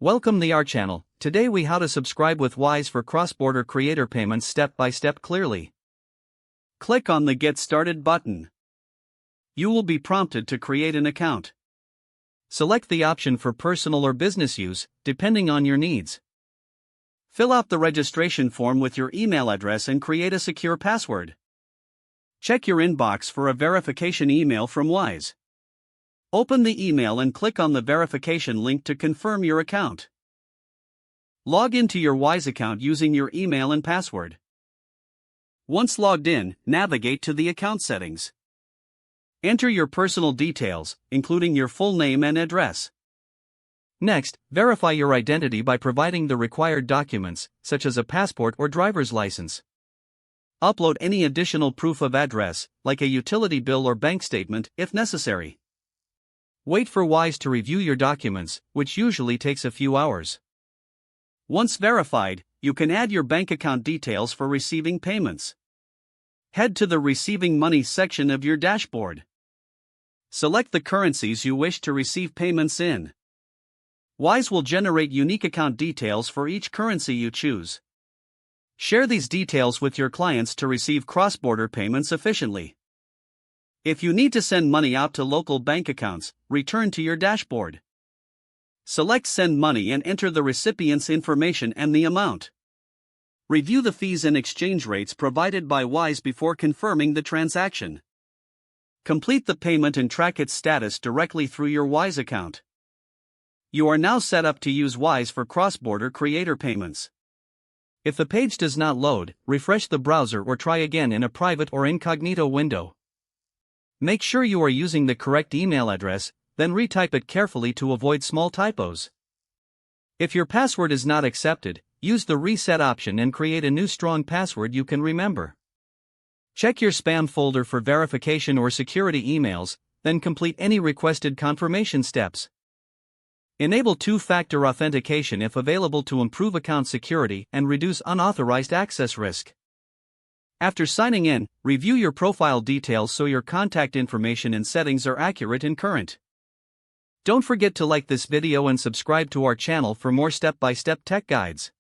Welcome to our channel. Today we how to subscribe with Wise for cross-border creator payments step by step clearly. Click on the Get Started button. You will be prompted to create an account. Select the option for personal or business use, depending on your needs. Fill out the registration form with your email address and create a secure password. Check your inbox for a verification email from Wise. Open the email and click on the verification link to confirm your account. Log into your Wise account using your email and password. Once logged in, navigate to the account settings. Enter your personal details, including your full name and address. Next, verify your identity by providing the required documents, such as a passport or driver's license. Upload any additional proof of address, like a utility bill or bank statement, if necessary. Wait for Wise to review your documents, which usually takes a few hours. Once verified, you can add your bank account details for receiving payments. Head to the Receiving Money section of your dashboard. Select the currencies you wish to receive payments in. Wise will generate unique account details for each currency you choose. Share these details with your clients to receive cross-border payments efficiently. If you need to send money out to local bank accounts, return to your dashboard. Select Send Money and enter the recipient's information and the amount. Review the fees and exchange rates provided by Wise before confirming the transaction. Complete the payment and track its status directly through your Wise account. You are now set up to use Wise for cross-border creator payments. If the page does not load, refresh the browser or try again in a private or incognito window. Make sure you are using the correct email address, then retype it carefully to avoid small typos. If your password is not accepted, use the reset option and create a new strong password you can remember. Check your spam folder for verification or security emails, then complete any requested confirmation steps. Enable two-factor authentication if available to improve account security and reduce unauthorized access risk. After signing in, review your profile details so your contact information and settings are accurate and current. Don't forget to like this video and subscribe to our channel for more step-by-step tech guides.